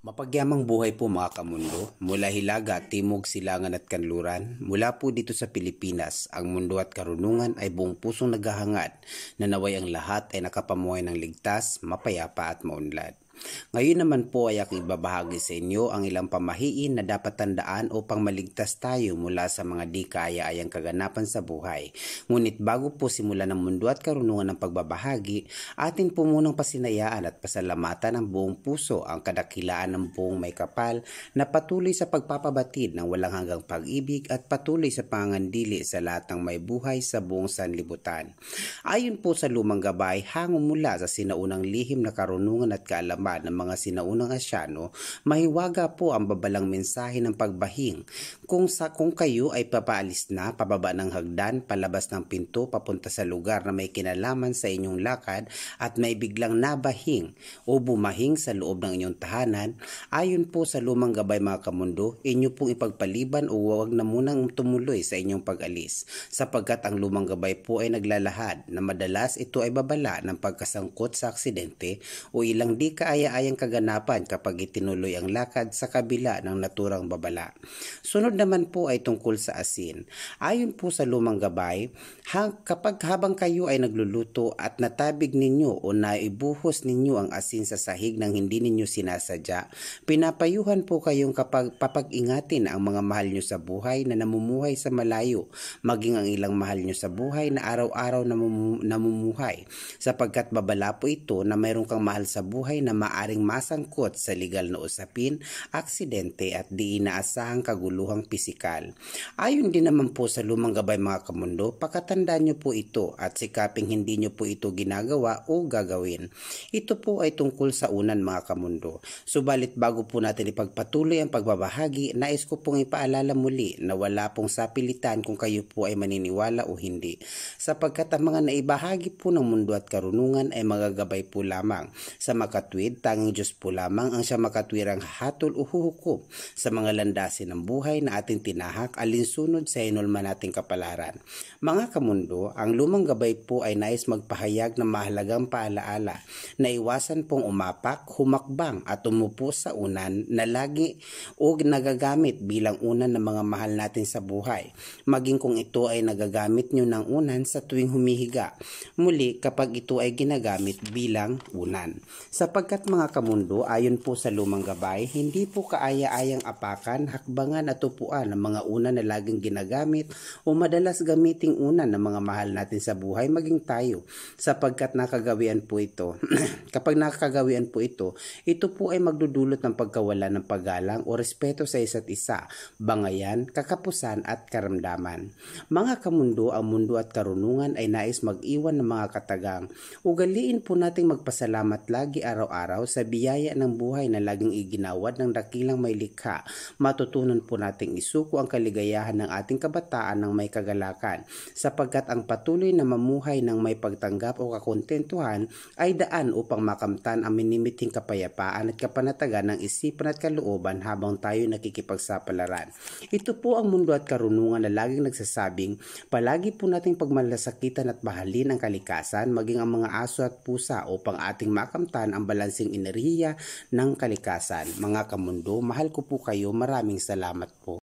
Mapagyamang buhay po mga kamundo, mula Hilaga, Timog, Silangan at Kanluran, mula po dito sa Pilipinas, ang mundo at karunungan ay buong pusong naghahangad na naway ang lahat ay nakapamuhay ng ligtas, mapayapa at maunlad. Ngayon naman po ay aking ibabahagi sa inyo ang ilang pamahiin na dapat tandaan upang maligtas tayo mula sa mga di kaaya-ayang kaganapan sa buhay. Ngunit bago po simulan ng mundo at karunungan ng pagbabahagi, atin po munang pasinayaan at pasalamatan ng buong puso ang kadakilaan ng buong may kapal na patuloy sa pagpapabatid ng walang hanggang pag-ibig at patuloy sa pangandili sa lahat ng may buhay sa buong sanlibutan. Ayon po sa lumang gabay, hango mula sa sinaunang lihim na karunungan at kaalaman ng mga sinaunang Asyano, mahiwaga po ang babalang mensahe ng pagbahing. Kung kayo ay papaalis na pababa ng hagdan, palabas ng pinto papunta sa lugar na may kinalaman sa inyong lakad at may biglang nabahing o bumahing sa loob ng inyong tahanan, ayon po sa lumang gabay mga kamundo, inyo pong ipagpaliban o huwag na munang tumuloy sa inyong pag-alis, sapagkat ang lumang gabay po ay naglalahad na madalas ito ay babala ng pagkasangkot sa aksidente o ilang di kaaya-ayang kaganapan kapag itinuloy ang lakad sa kabila ng naturang babala. Sunod naman po ay tungkol sa asin. Ayon po sa lumang gabay, kapag habang kayo ay nagluluto at natabig ninyo o naibuhos ninyo ang asin sa sahig ng hindi ninyo sinasadya, pinapayuhan po kayong papag-ingatin ang mga mahal nyo sa buhay na namumuhay sa malayo, maging ang ilang mahal nyo sa buhay na araw-araw namumuhay, sapagkat babala po ito na mayroon kang mahal sa buhay na maaring masangkot sa legal na usapin, aksidente at di inaasahang kaguluhang pisikal. Ayon din naman po sa lumang gabay mga kamundo, pakatandaan nyo po ito at sikaping hindi nyo po ito ginagawa o gagawin. Ito po ay tungkol sa unan mga kamundo. Subalit bago po natin ipagpatuloy ang pagbabahagi, nais ko pong ipaalala muli na wala pong sapilitan kung kayo po ay maniniwala o hindi, sapagkat ang mga naibahagi po ng mundo at karunungan ay magagabay po lamang sa makatwid. Tanging Diyos po lamang ang siya makatwirang hatol o huhukom sa mga landasin ng buhay na ating tinahak alinsunod sa hinulma nating kapalaran. Mga kamundo, ang lumang gabay po ay nais magpahayag ng mahalagang paalaala na iwasan pong umapak, humakbang at umupo sa unan na lagi o nagagamit bilang unan ng mga mahal natin sa buhay, maging kung ito ay nagagamit nyo ng unan sa tuwing humihiga. Muli kapag ito ay ginagamit bilang unan. Sapagkat mga kamundo, ayon po sa lumang gabay, hindi po kaaya-ayang apakan, hakbangan at upuan ng mga unan na laging ginagamit o madalas gamiting unan ng mga mahal natin sa buhay maging tayo, sapagkat nakagawian po ito. Kapag nakagawian po ito po ay magdudulot ng pagkawala ng paggalang o respeto sa isa't isa, bangayan, kakapusan at karamdaman. Mga kamundo, ang mundo at karunungan ay nais mag-iwan ng mga katagang. Ugaliin po nating magpasalamat lagi araw-araw sa biyaya ng buhay na laging iginawad ng dakilang may likha. Matutunan po nating isuko ang kaligayahan ng ating kabataan ng may kagalakan, sapagkat ang patuloy na mamuhay ng may pagtanggap o kakontentuhan ay daan upang makamtan ang minimithing kapayapaan at kapanatagan ng isipan at kalooban habang tayo nakikipagsapalaran. Ito po ang mundo at karunungan na laging nagsasabing, palagi po nating pagmalasakitan at mahalin ang kalikasan, maging ang mga aso at pusa upang ating makamtan ang balansing enerhiya ng kalikasan. Mga kamundo, mahal ko po kayo. Maraming salamat po.